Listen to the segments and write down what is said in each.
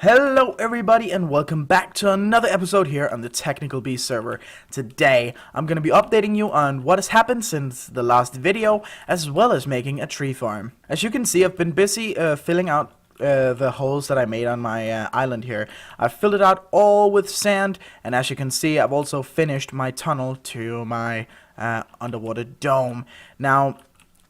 Hello everybody and welcome back to another episode here on the Technical Beast server. Today I'm going to be updating you on what has happened since the last video, as well as making a tree farm. As you can see, I've been busy filling out the holes that I made on my island here. I've filled it out all with sand, and as you can see, I've also finished my tunnel to my underwater dome. Now,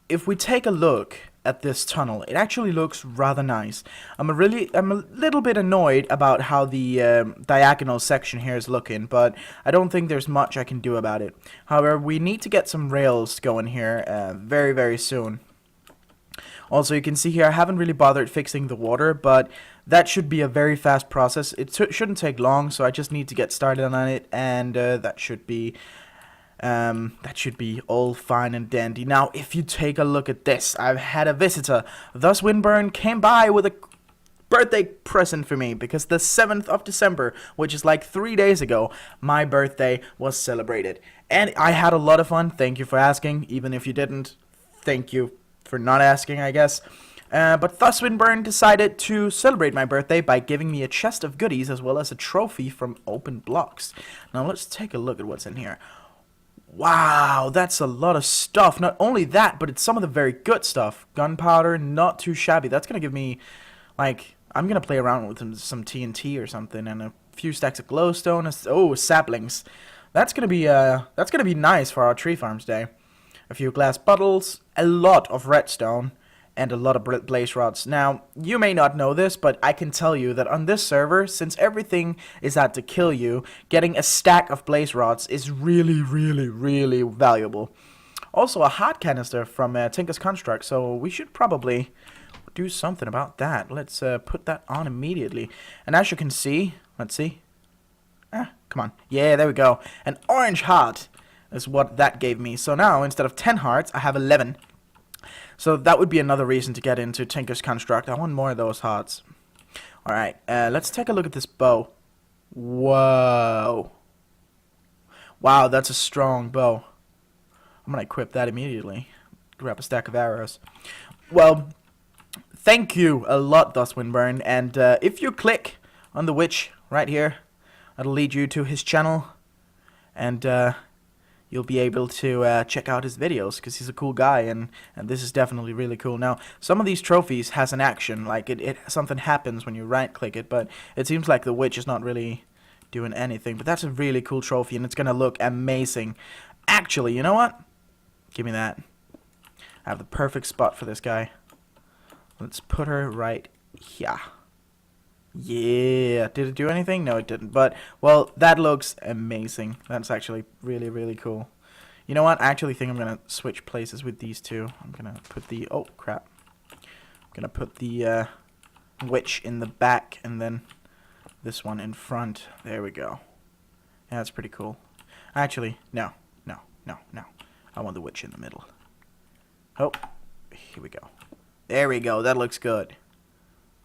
if we take a look at this tunnel, it actually looks rather nice. I'm a little bit annoyed about how the diagonal section here is looking, but I don't think there's much I can do about it. However, we need to get some rails going here very soon. Also, you can see here I haven't really bothered fixing the water, but that should be a very fast process. It shouldn't take long, so I just need to get started on it, and that should be all fine and dandy. Now, if you take a look at this, I've had a visitor. Thus Windburn came by with a birthday present for me, because the 7th of December, which is like 3 days ago, my birthday was celebrated. And I had a lot of fun. Thank you for asking. Even if you didn't, thank you for not asking, I guess. But Thus Windburn decided to celebrate my birthday by giving me a chest of goodies as well as a trophy from open blocks. Now let's take a look at what's in here. Wow, that's a lot of stuff. Not only that, but it's some of the very good stuff. Gunpowder, not too shabby. That's going to give me, like, I'm going to play around with some TNT or something, and a few stacks of glowstone. Oh, saplings. That's going to be nice for our tree farms day. A few glass bottles, a lot of redstone, and a lot of blaze rods. Now, you may not know this, but I can tell you that on this server, since everything is out to kill you, getting a stack of blaze rods is really valuable. Also, a heart canister from Tinker's Construct, so we should probably do something about that. Let's put that on immediately. And as you can see, let's see. Come on. Yeah, there we go. An orange heart is what that gave me. So now, instead of 10 hearts, I have 11. So that would be another reason to get into Tinker's Construct. I want more of those hearts. Alright, let's take a look at this bow. Whoa. Wow, that's a strong bow. I'm going to equip that immediately. Grab a stack of arrows. Well, thank you a lot, Thus Windburn. And if you click on the witch right here, that'll lead you to his channel. And you'll be able to check out his videos, because he's a cool guy, and this is definitely really cool. Now, some of these trophies has an action, like something happens when you right-click it, but it seems like the witch is not really doing anything. But that's a really cool trophy, and it's going to look amazing. Actually, you know what? Give me that. I have the perfect spot for this guy. Let's put her right here. Yeah, did it do anything? No, it didn't. But, well, that looks amazing. That's actually really cool. You know what? I actually think I'm going to switch places with these two. I'm going to put the... Oh, crap. I'm going to put the witch in the back, and then this one in front. There we go. Yeah, that's pretty cool. Actually, no. I want the witch in the middle. Oh, here we go. There we go. That looks good.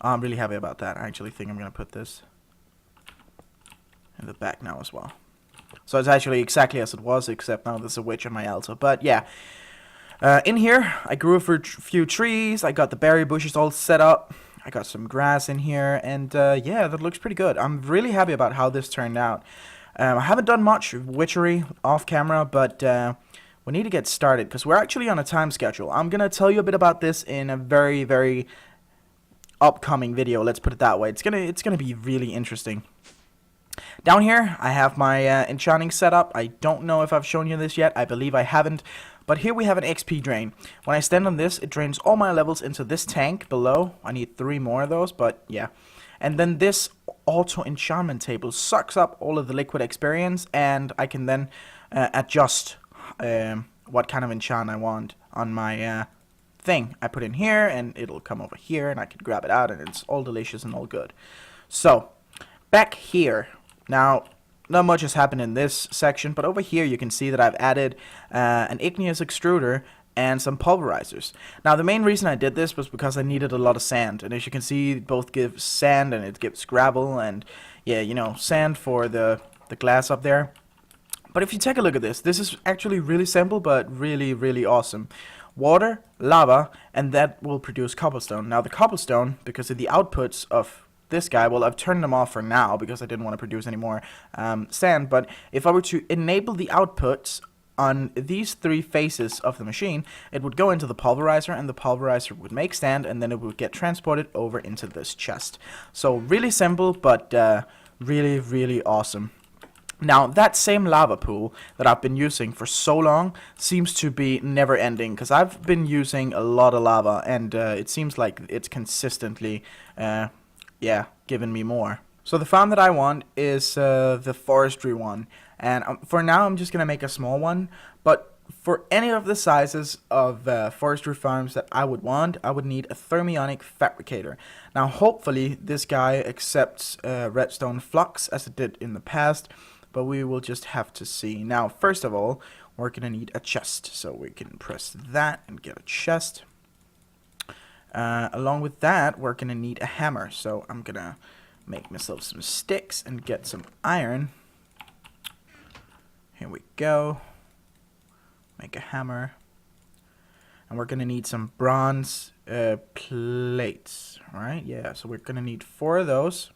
I'm really happy about that. I actually think I'm going to put this in the back now as well. So it's actually exactly as it was, except now there's a witch on my altar. But yeah, in here, I grew a few trees. I got the berry bushes all set up. I got some grass in here. And yeah, that looks pretty good. I'm really happy about how this turned out. I haven't done much witchery off camera, but we need to get started, because we're actually on a time schedule. I'm going to tell you a bit about this in a very upcoming video, let's put it that way. It's gonna be really interesting. Down here, I have my enchanting setup. I don't know if I've shown you this yet. I believe I haven't. But here we have an XP drain. When I stand on this, it drains all my levels into this tank below. I need 3 more of those, but yeah. And then this auto enchantment table sucks up all of the liquid experience, and I can then adjust what kind of enchant I want on my thing. I put in here, and it'll come over here, and I can grab it out, and it's all delicious and all good. So, back here. Now, not much has happened in this section, but over here you can see that I've added an igneous extruder and some pulverizers. Now, the main reason I did this was because I needed a lot of sand, and as you can see, it both gives sand and it gives gravel, and yeah, you know, sand for the glass up there. But if you take a look at this, this is actually really simple, but really awesome. Water, lava, and that will produce cobblestone. Now, the cobblestone, because of the outputs of this guy, well, I've turned them off for now because I didn't want to produce any more sand, but if I were to enable the outputs on these 3 faces of the machine, it would go into the pulverizer, and the pulverizer would make sand, and then it would get transported over into this chest. So really simple, but really, really awesome. Now, that same lava pool that I've been using for so long seems to be never ending, because I've been using a lot of lava, and it seems like it's consistently, giving me more. So the farm that I want is the forestry one, and for now I'm just going to make a small one, but for any of the sizes of forestry farms that I would want, I would need a thermionic fabricator. Now, hopefully this guy accepts redstone flux as it did in the past, but we will just have to see. Now, first of all, we're going to need a chest, so we can press that and get a chest. Along with that, we're going to need a hammer, so I'm going to make myself some sticks and get some iron. Here we go. Make a hammer. And we're going to need some bronze plates, right? Yeah, so we're going to need 4 of those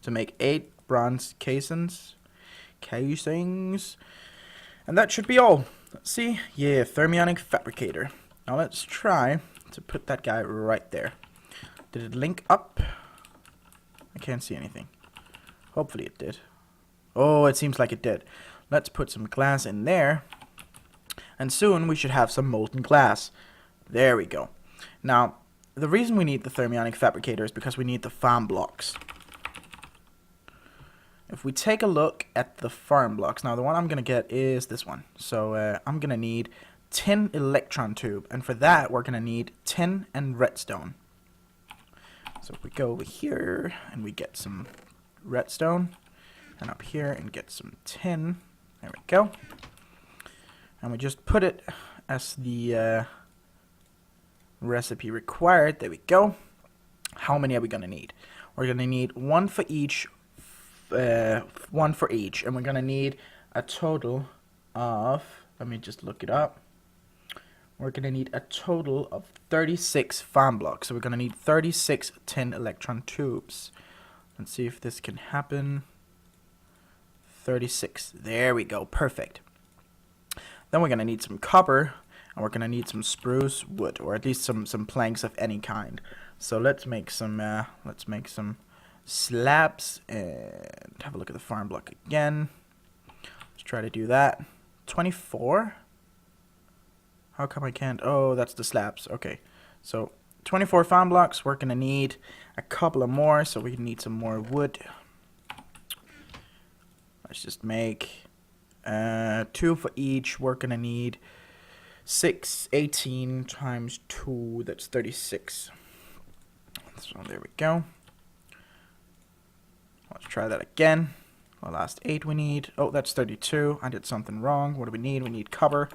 to make 8 bronze casings. And that should be all. Let's see. Yeah, thermionic fabricator. Now let's try to put that guy right there. Did it link up? I can't see anything. Hopefully it did. Oh, it seems like it did. Let's put some glass in there. And soon we should have some molten glass. There we go. Now, the reason we need the thermionic fabricator is because we need the farm blocks. If we take a look at the farm blocks, now the one I'm going to get is this one. So I'm going to need tin electron tube, and for that we're going to need tin and redstone. So if we go over here and we get some redstone, and up here and get some tin, there we go. And we just put it as the recipe required. There we go. How many are we going to need? We're going to need 1 for each. 1 for each, and we're gonna need a total of, let me just look it up, we're gonna need a total of 36 farm blocks. So we're gonna need 36 tin electron tubes. Let's see if this can happen. 36, there we go, perfect. Then we're gonna need some copper, and we're gonna need some spruce wood, or at least some planks of any kind. So let's make some slabs and have a look at the farm block again. Let's try to do that. 24? How come I can't? Oh, that's the slabs. Okay, so 24 farm blocks. We're gonna need a couple of more, so we need some more wood. Let's just make 2 for each. We're gonna need 18 times 2, that's 36. So there we go. Let's try that again. The last 8 we need. Oh, that's 32. I did something wrong. What do we need? We need copper.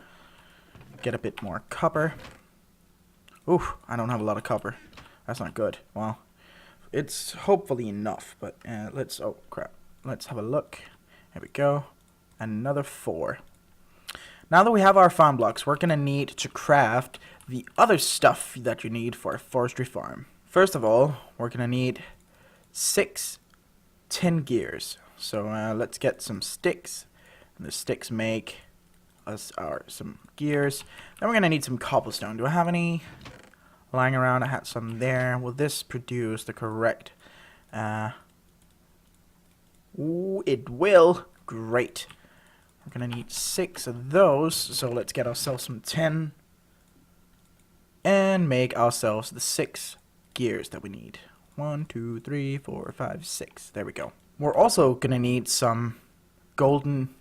Get a bit more copper. Ooh, I don't have a lot of copper. That's not good. Well, it's hopefully enough, but let's, oh crap. Let's have a look. Here we go. Another 4. Now that we have our farm blocks, we're going to need to craft the other stuff that you need for a forestry farm. First of all, we're going to need 6 tin gears. So let's get some sticks. And the sticks make us some gears. Then we're gonna need some cobblestone. Do I have any lying around? I had some there. Will this produce the correct? Ooh, it will. Great. We're gonna need 6 of those. So let's get ourselves some tin and make ourselves the 6 gears that we need. 1, 2, 3, 4, 5, 6. There we go. We're also gonna need some golden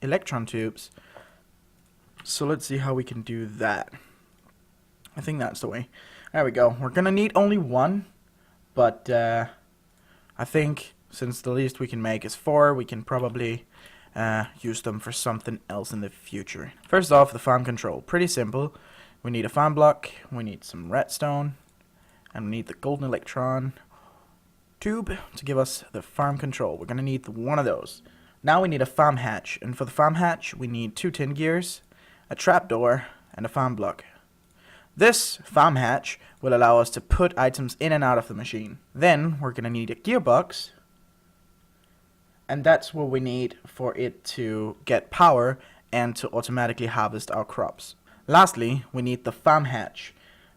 electron tubes. So let's see how we can do that. I think that's the way. There we go. We're gonna need only 1, but I think since the least we can make is 4, we can probably use them for something else in the future. First off, the farm control. Pretty simple. We need a farm block. We need some redstone. And we need the golden electron tube to give us the farm control. We're going to need 1 of those. Now we need a farm hatch. And for the farm hatch, we need 2 tin gears, a trapdoor, and a farm block. This farm hatch will allow us to put items in and out of the machine. Then we're going to need a gearbox, and that's what we need for it to get power and to automatically harvest our crops. Lastly, we need the farm hatch.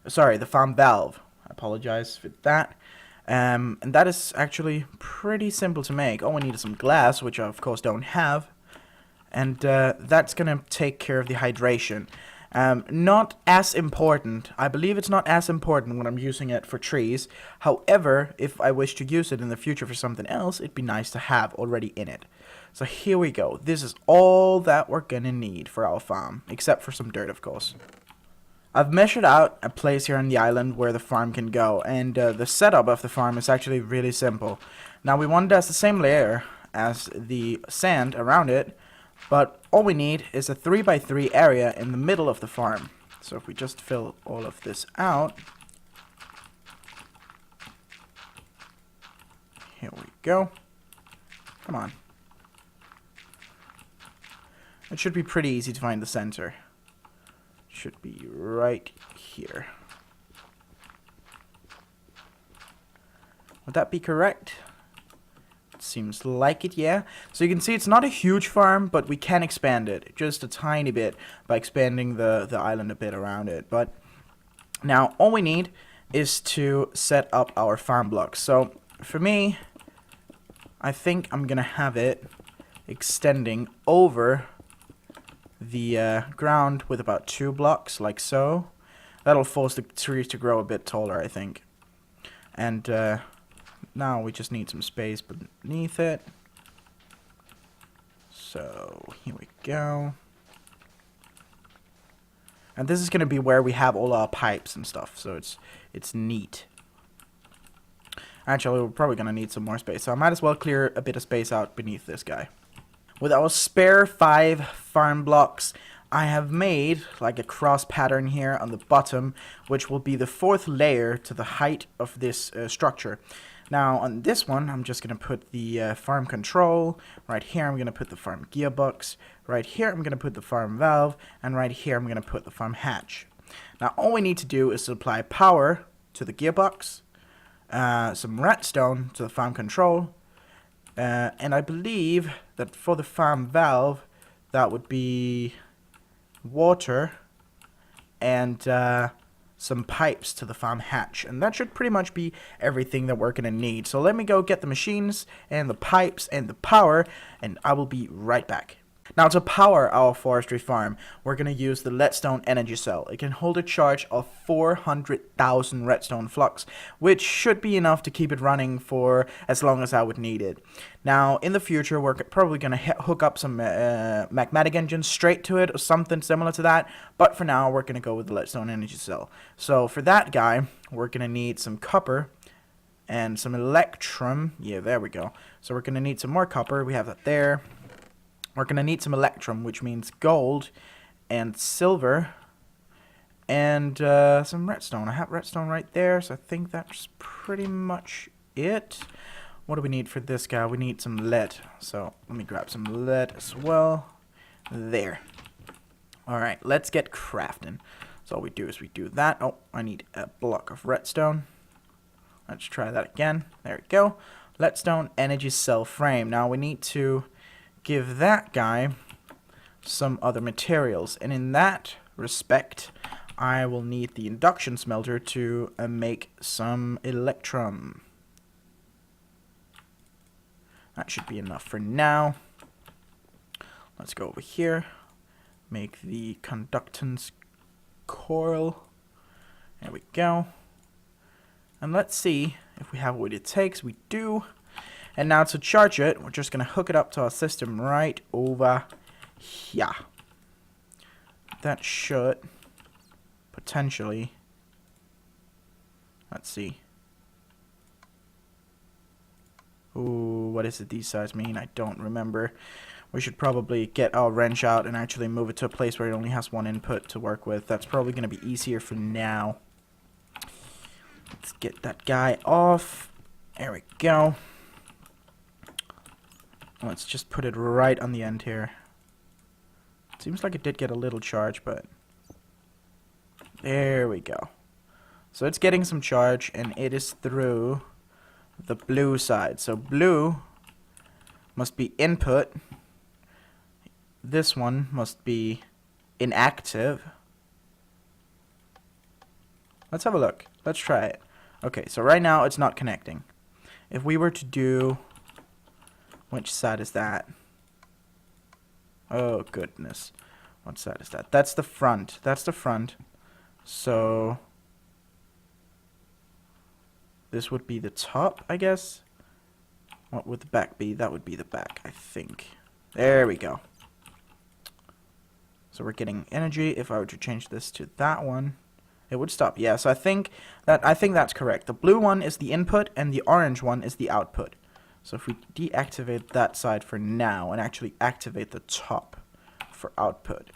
Sorry, the farm valve. I apologize for that. And that is actually pretty simple to make. All we need is some glass, which I of course don't have. And that's going to take care of the hydration. Not as important. I believe it's not as important when I'm using it for trees. However, if I wish to use it in the future for something else, it'd be nice to have already in it. So here we go. This is all that we're gonna need for our farm, except for some dirt, of course. I've measured out a place here on the island where the farm can go, and the setup of the farm is actually really simple. Now we want it as the same layer as the sand around it, but all we need is a 3x3 area in the middle of the farm. So if we just fill all of this out. Here we go. Come on. It should be pretty easy to find the center. Should be right here. Would that be correct? Seems like it, yeah. So you can see it's not a huge farm, but we can expand it just a tiny bit by expanding the island a bit around it. But now all we need is to set up our farm blocks. So for me, I think I'm gonna have it extending over the ground with about 2 blocks, like so. That'll force the trees to grow a bit taller, I think. And now we just need some space beneath it. So here we go. And this is going to be where we have all our pipes and stuff, so it's neat. Actually, we're probably going to need some more space, so I might as well clear a bit of space out beneath this guy. With our spare 5 farm blocks, I have made like a cross pattern here on the bottom, which will be the 4th layer to the height of this structure. Now on this one, I'm just going to put the farm control. Right here, I'm going to put the farm gearbox. Right here, I'm going to put the farm valve. And right here, I'm going to put the farm hatch. Now all we need to do is supply power to the gearbox, some redstone to the farm control, and I believe that for the farm valve, that would be water and some pipes to the farm hatch, and that should pretty much be everything that we're gonna need. So let me go get the machines and the pipes and the power, and I will be right back. Now to power our forestry farm, we're going to use the redstone energy cell. It can hold a charge of 400,000 redstone flux, which should be enough to keep it running for as long as I would need it. Now in the future, we're probably going to hook up some magmatic engines straight to it or something similar to that, but for now we're going to go with the redstone energy cell. So for that guy, we're going to need some copper and some electrum. Yeah, there we go. So we're going to need some more copper. We have that there. We're going to need some electrum, which means gold and silver, and some redstone. I have redstone right there, so I think that's pretty much it. What do we need for this guy? We need some lead, so let me grab some lead as well. There. Alright, let's get crafting. So all we do is we do that. Oh, I need a block of redstone. Let's try that again. There we go. Redstone energy cell frame. Now we need to give that guy some other materials, and in that respect I will need the induction smelter to make some electrum. That should be enough for now. Let's go over here, make the conductance coil. There we go. And let's see if we have what it takes. We do. And now to charge it, we're just going to hook it up to our system right over here. That should potentially, let's see. Ooh, what does these sides mean? I don't remember. We should probably get our wrench out and actually move it to a place where it only has one input to work with. That's probably going to be easier for now. Let's get that guy off. There we go. Let's just put it right on the end here. Seems like it did get a little charge, but There we go. So it's getting some charge, and it is through the blue side. So blue must be input. This one must be inactive. Let's have a look. Let's try it. Okay, so right now it's not connecting. If we were to do... Which side is that? Oh, goodness. What side is that? That's the front. That's the front. So... this would be the top, I guess. What would the back be? That would be the back, I think. There we go. So we're getting energy. If I were to change this to that one, it would stop. Yeah, so I think that's correct. The blue one is the input, and the orange one is the output. So if we deactivate that side for now and actually activate the top for output,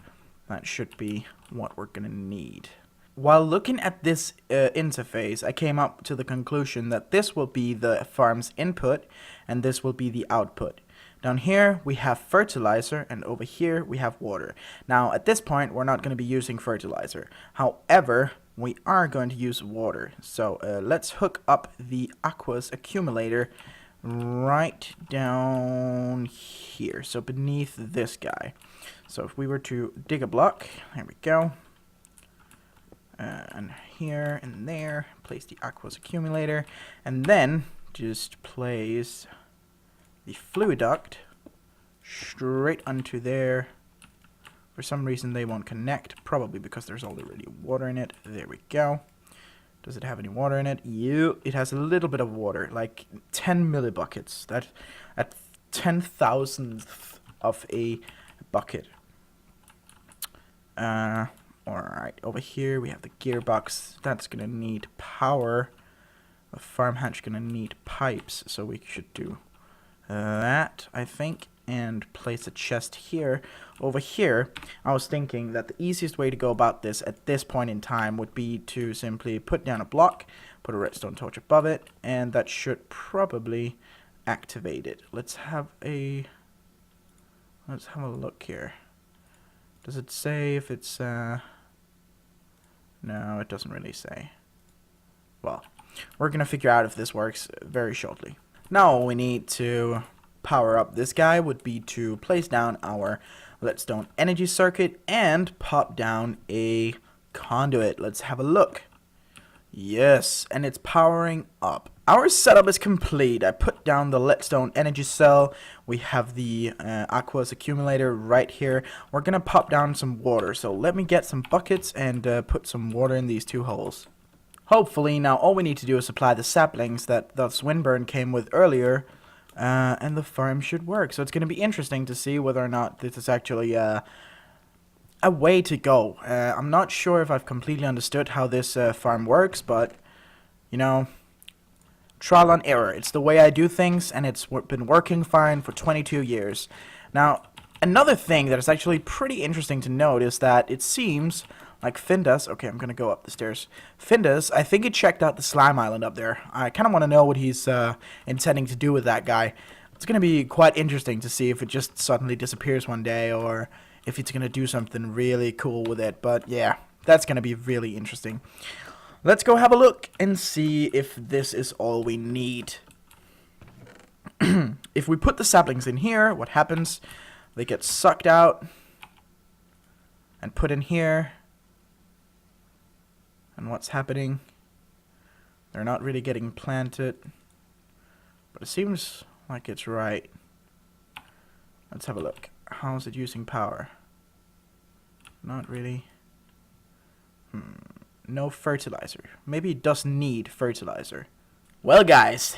that should be what we're going to need. While looking at this interface, I came up to the conclusion that this will be the farm's input and this will be the output. Down here we have fertilizer, and over here we have water. Now at this point we're not going to be using fertilizer. However, we are going to use water. So let's hook up the aqua's accumulator right down here, so beneath this guy. So if we were to dig a block, there we go, and here and there, place the aqua's accumulator, and then just place the fluid duct straight onto there. For some reason they won't connect, probably because there's already water in it. There we go. Does it have any water in it? Yeah, it has a little bit of water, like 10 millibuckets. That at 10,000th of a bucket. Alright, over here we have the gearbox. That's gonna need power. The farm hatch gonna need pipes, so we should do that, I think, and place a chest here. Over here, I was thinking that the easiest way to go about this at this point in time would be to simply put down a block, put a redstone torch above it, and that should probably activate it. Let's have a look here. Does it say if it's no, it doesn't really say. Well, we're gonna figure out if this works very shortly. Now all we need to power up this guy would be to place down our redstone energy circuit and pop down a conduit. Let's have a look. Yes, and it's powering up. Our setup is complete. I put down the redstone energy cell. We have the aqua's accumulator right here. We're gonna pop down some water. So let me get some buckets and put some water in these two holes. Hopefully now all we need to do is supply the saplings that the Swinburne came with earlier, and the farm should work. So it's going to be interesting to see whether or not this is actually a way to go. I'm not sure if I've completely understood how this farm works, but, you know, trial and error. It's the way I do things, and it's been working fine for 22 years. Now, another thing that is actually pretty interesting to note is that it seems like Findus, okay, I'm going to go up the stairs. Findus, I think he checked out the slime island up there. I kind of want to know what he's intending to do with that guy. It's going to be quite interesting to see if it just suddenly disappears one day, or if it's going to do something really cool with it. But yeah, that's going to be really interesting. Let's go have a look and see if this is all we need. If we put the saplings in here, what happens? They get sucked out and put in here. And what's happening? They're not really getting planted, but it seems like it's right. Let's have a look. How is it using power? Not really. No fertilizer. Maybe it does need fertilizer. Well, guys,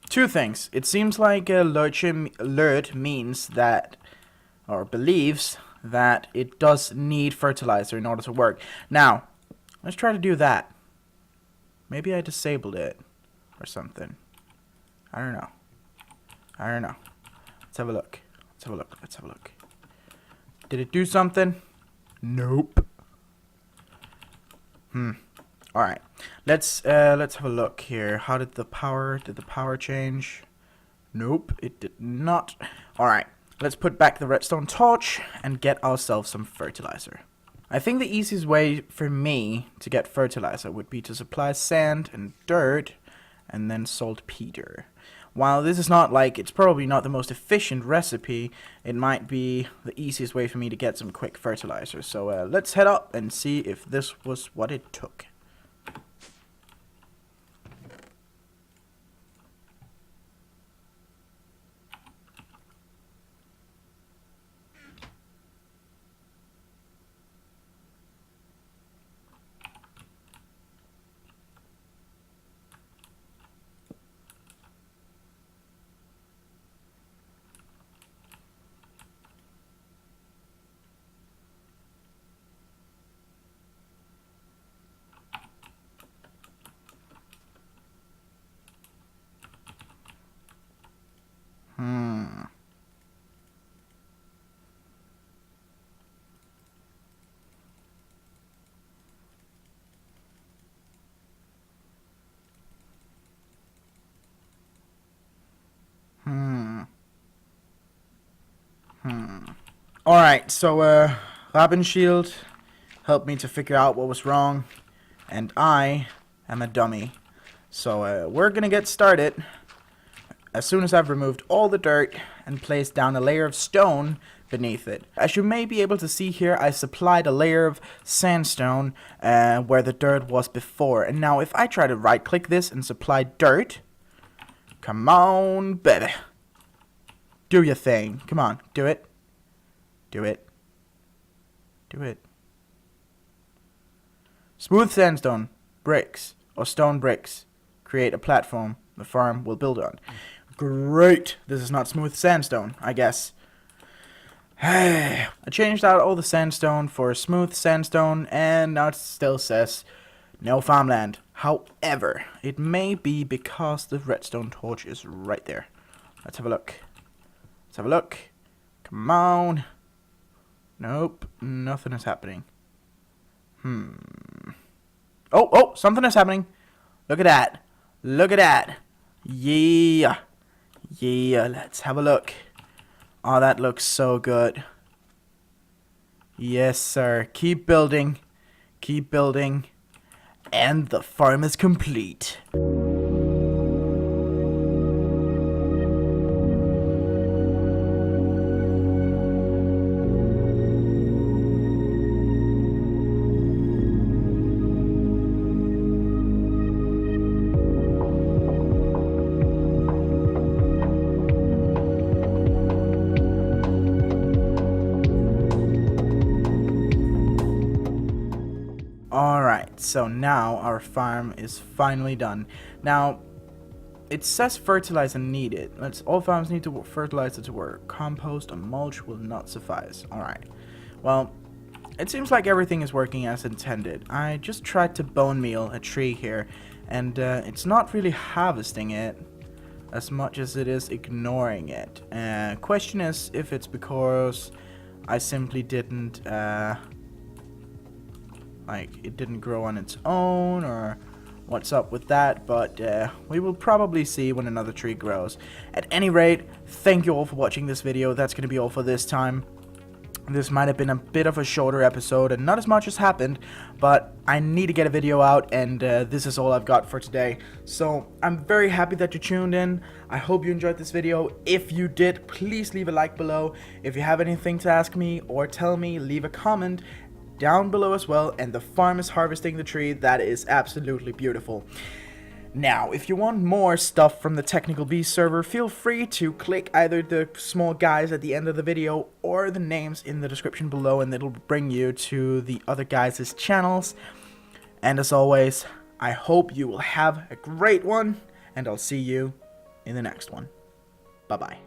two things. It seems like Lurch means that, or believes that it does need fertilizer in order to work. Now, let's try to do that. Maybe I disabled it or something. I don't know. Let's have a look. Let's have a look. Did it do something? Nope. Alright. Let's have a look here. How did the power change? Nope, it did not. Alright. Let's put back the redstone torch and get ourselves some fertilizer. I think the easiest way for me to get fertilizer would be to supply sand and dirt and then saltpeter. While this is not like, it's probably not the most efficient recipe, it might be the easiest way for me to get some quick fertilizer. So let's head up and see if this was what it took. Alright, so Rabenschild helped me to figure out what was wrong, and I am a dummy. So we're gonna get started as soon as I've removed all the dirt and placed down a layer of stone beneath it. As you may be able to see here, I supplied a layer of sandstone where the dirt was before. And now if I try to right click this and supply dirt, come on baby, do your thing, come on, do it. Do it. Do it. Smooth sandstone, bricks, or stone bricks. Create a platform the farm will build on. Great! This is not smooth sandstone, I guess. I changed out all the sandstone for smooth sandstone, and now it still says no farmland. However, it may be because the redstone torch is right there. Let's have a look. Let's have a look. Come on. Nope, nothing is happening. Oh, something is happening. Look at that. Look at that. Yeah. Yeah, let's have a look. Oh, that looks so good. Yes, sir. Keep building. Keep building. And the farm is complete. Alright, so now our farm is finally done. Now, it says fertilizer needed. All farms need to fertilizer to work. Compost or mulch will not suffice. Alright, well, it seems like everything is working as intended. I just tried to bone meal a tree here, and it's not really harvesting it as much as it is ignoring it. Question is if it's because I simply didn't... it didn't grow on its own, or what's up with that, but we will probably see when another tree grows. At any rate, thank you all for watching this video. That's going to be all for this time. This might have been a bit of a shorter episode, and not as much has happened, but I need to get a video out, and this is all I've got for today. So, I'm very happy that you tuned in. I hope you enjoyed this video. If you did, please leave a like below. If you have anything to ask me or tell me, leave a comment down below as well. And the farm is harvesting the tree. That is absolutely beautiful. Now, if you want more stuff from the Technical Beast server, feel free to click either the small guys at the end of the video or the names in the description below, and it'll bring you to the other guys' channels. And as always, I hope you will have a great one, and I'll see you in the next one. Bye-bye.